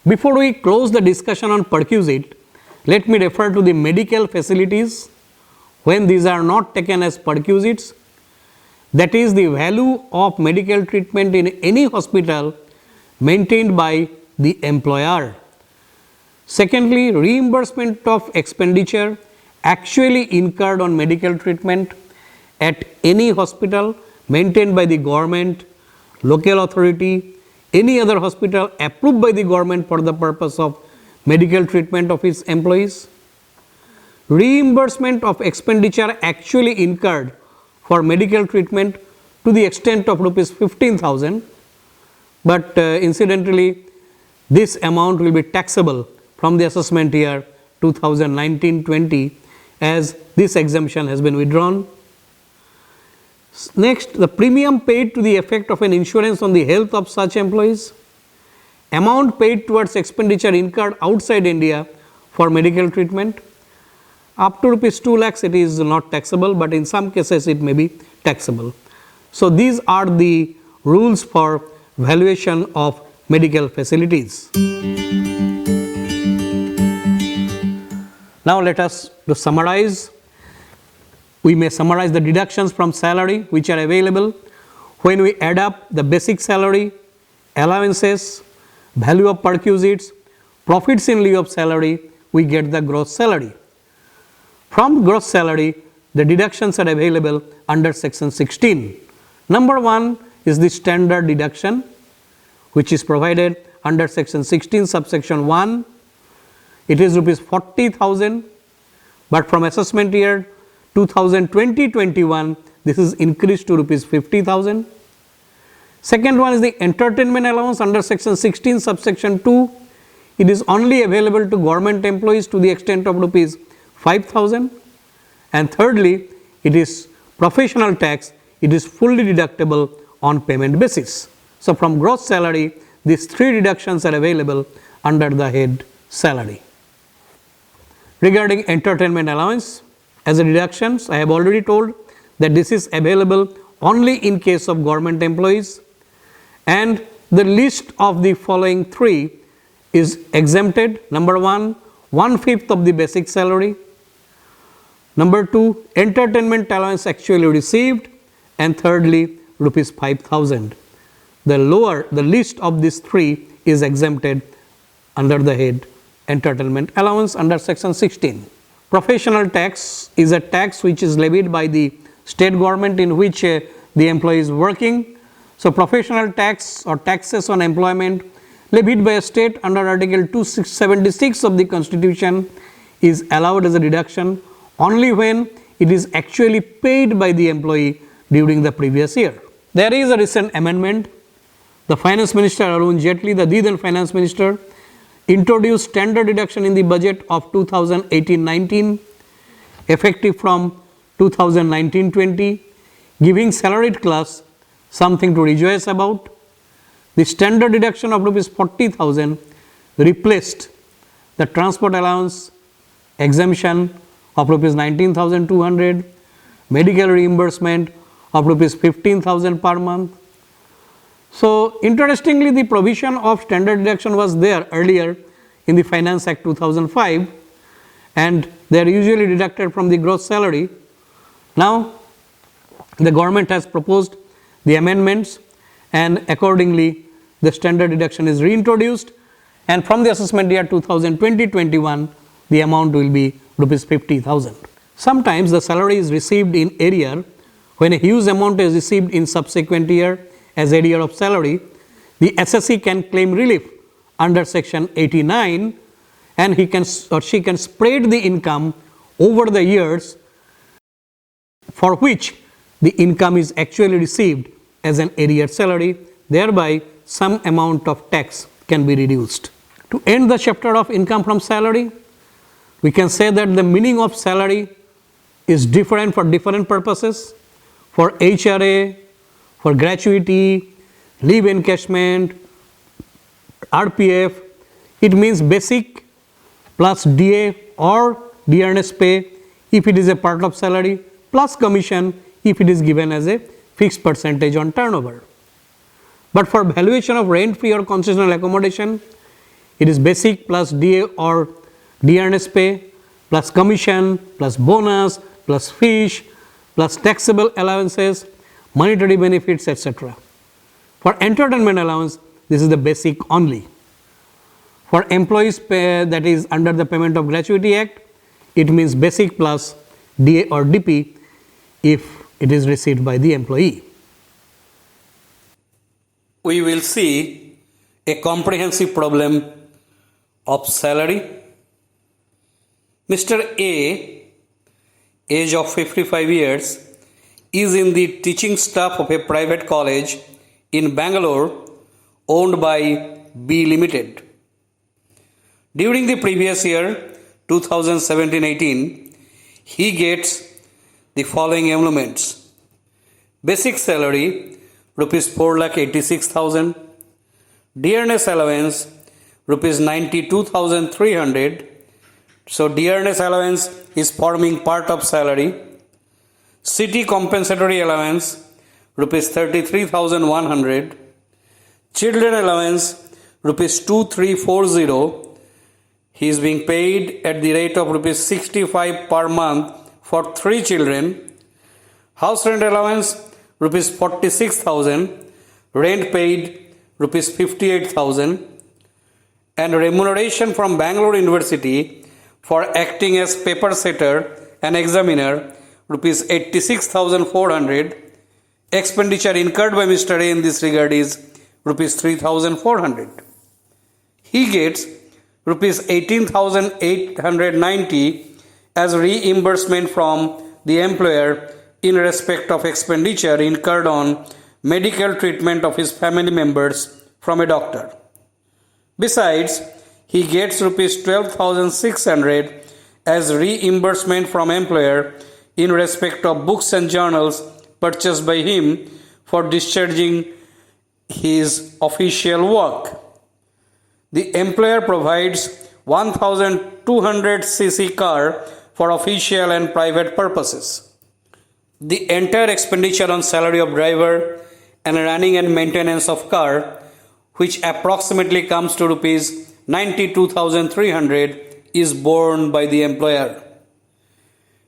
Before we close the discussion on perquisite, let me refer to the medical facilities when these are not taken as perquisites, that is the value of medical treatment in any hospital maintained by the employer. Secondly, reimbursement of expenditure actually incurred on medical treatment at any hospital maintained by the government, local authority, any other hospital approved by the government for the purpose of medical treatment of its employees. Reimbursement of expenditure actually incurred for medical treatment to the extent of rupees 15,000, but incidentally this amount will be taxable from the assessment year 2019-20 as this exemption has been withdrawn. Next, the premium paid to the effect of an insurance on the health of such employees, amount paid towards expenditure incurred outside India for medical treatment. Up to rupees 2 lakhs it is not taxable, but in some cases it may be taxable. So, these are the rules for valuation of medical facilities. Now, let us to summarize. We may summarize the deductions from salary which are available when we add up the basic salary, allowances, value of perquisites, profits in lieu of salary, we get the gross salary. From gross salary, the deductions are available under section 16. Number 1 is the standard deduction which is provided under section 16 subsection 1. It is rupees 40,000, but from assessment year 2020-21 this is increased to rupees 50,000. Second one is the entertainment allowance under section 16 subsection 2. It is only available to government employees to the extent of rupees 5,000. And thirdly, it is professional tax, it is fully deductible on payment basis. So, from gross salary these 3 deductions are available under the head salary. Regarding entertainment allowance as a deductions, I have already told that this is available only in case of government employees, and the list of the following 3 is exempted. Number 1, 1/5 of the basic salary. Number 2, entertainment allowance actually received, and thirdly, rupees 5,000. The list of these 3 is exempted under the head entertainment allowance under section 16. Professional tax is a tax which is levied by the state government in which the employee is working. So, professional tax or taxes on employment levied by a state under article 276 of the constitution is allowed as a deduction only when it is actually paid by the employee during the previous year. There is a recent amendment. The finance minister Arun Jaitley, the then finance minister, introduced standard deduction in the budget of 2018-19 effective from 2019-20, giving salaried class something to rejoice about. The standard deduction of rupees 40,000 replaced the transport allowance exemption of rupees 19,200, medical reimbursement of rupees 15,000 per month. So, interestingly, the provision of standard deduction was there earlier in the Finance Act 2005, and they are usually deducted from the gross salary. Now, the government has proposed the amendments, and accordingly the standard deduction is reintroduced, and from the assessment year 2020-21 the amount will be rupees 50,000. Sometimes the salary is received in arrear. When a huge amount is received in subsequent year as arrear of salary, the assessee can claim relief under section 89, and he can or she can spread the income over the years for which the income is actually received as an arrear salary, thereby some amount of tax can be reduced. To end the chapter of income from salary, we can say that the meaning of salary is different for different purposes. For HRA, for gratuity, leave encashment, RPF, it means basic plus DA or dearness pay if it is a part of salary, plus commission if it is given as a fixed percentage on turnover. But for valuation of rent free or concessional accommodation, It is basic plus DA or dearness pay plus commission plus bonus plus fish plus taxable allowances, monetary benefits, etc. For entertainment allowance, this is the basic only. For employees pay, that is under the Payment of Gratuity Act, it means basic plus DA or DP if it is received by the employee. We will see a comprehensive problem of salary. Mr. A, age of 55 years, is in the teaching staff of a private college in Bangalore owned by B Limited. During the previous year, 2017-18, he gets the following emoluments. Basic salary, rupees 4,86,000. Dearness allowance, rupees 92,300. So dearness allowance is forming part of salary. City compensatory allowance, rupees 33,100. Children allowance, rupees 2,340. He is being paid at the rate of rupees 65 per month for 3 children. House rent allowance, rupees 46,000. Rent paid, rupees 58,000. And remuneration from Bangalore University for acting as paper setter and examiner, rupees 86,400. Expenditure incurred by Mr. A in this regard is rupees 3,400. He gets rupees 18,890 as reimbursement from the employer in respect of expenditure incurred on medical treatment of his family members from a doctor. Besides, he gets rupees 12,600 as reimbursement from employer in respect of books and journals purchased by him for discharging his official work. The employer provides 1,200 cc car for official and private purposes. The entire expenditure on salary of driver and running and maintenance of car, which approximately comes to rupees 92,300, is borne by the employer.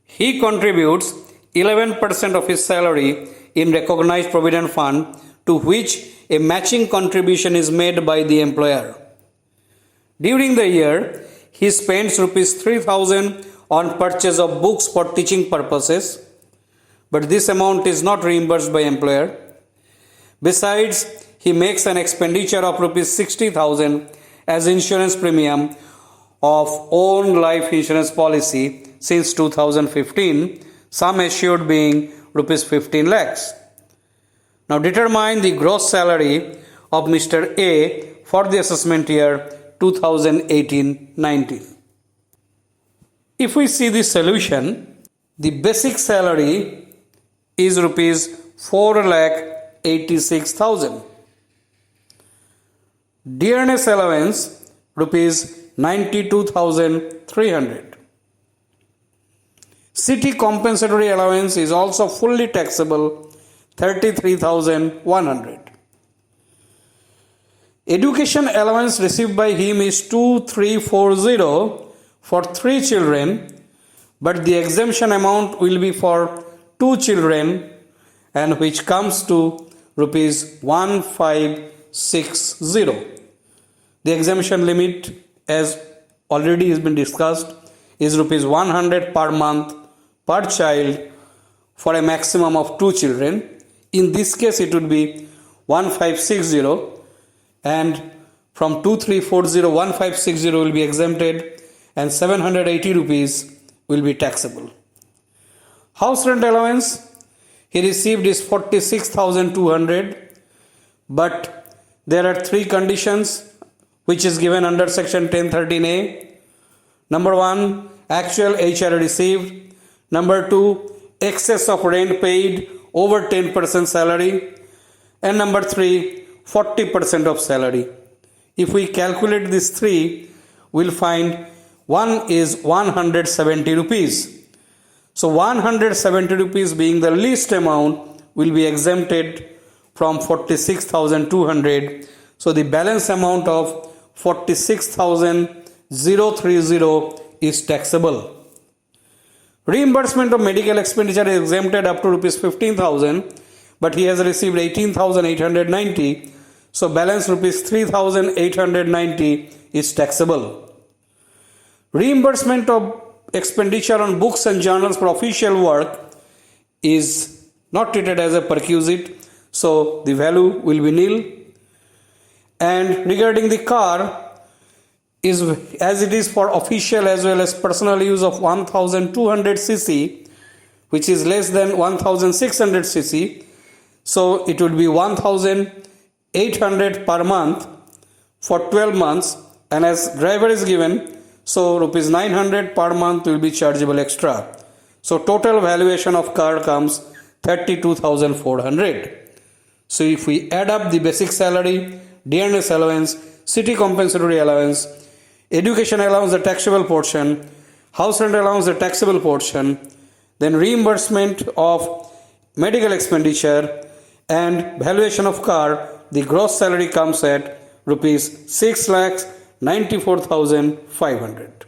He contributes 11% of his salary in recognized provident fund, to which a matching contribution is made by the employer. During the year, he spends rupees 3,000 on purchase of books for teaching purposes, but this amount is not reimbursed by employer. Besides, he makes an expenditure of rupees 60,000 as insurance premium of own life insurance policy since 2015, sum assured being rupees 15 lakhs. Now determine the gross salary of Mr. A for the assessment year 2018-19. If we see the solution, the basic salary is rupees 4,86,000. Dearness allowance rupees 92,300. City compensatory allowance is also fully taxable, 33,100. Education allowance received by him is 2,340 for 3 children, but the exemption amount will be for 2 children, and which comes to rupees 1,560. The exemption limit, as already has been discussed, is rupees 100 per month per child for a maximum of 2 children. In this case, it would be 1,560, and from 2,340, 1,560 will be exempted, and 780 rupees will be taxable. House rent allowance he received is 46,200, but there are 3 conditions which is given under section 1013A. Number 1, actual HR received. Number 2, excess of rent paid over 10% salary. And number 3, 40% of salary. If we calculate these 3, we'll find one is 170 rupees. So 170 rupees being the least amount will be exempted from 46,200. So the balance amount of 46,030 is taxable. Reimbursement of medical expenditure is exempted up to rupees 15,000, but he has received 18,890, so balance rupees 3,890 is taxable. Reimbursement of expenditure on books and journals for official work is not treated as a perquisite, so the value will be nil. And regarding the car, is as it is for official as well as personal use of 1200 cc, which is less than 1600 cc, so it would be 1800 per month for 12 months, and as driver is given, so rupees 900 per month will be chargeable extra. So total valuation of car comes 32,400. So if we add up the basic salary, dearness allowance, city compensatory allowance, education allowance, the taxable portion, house rent allowance, the taxable portion, then reimbursement of medical expenditure and valuation of car, the gross salary comes at rupees 6,94,500.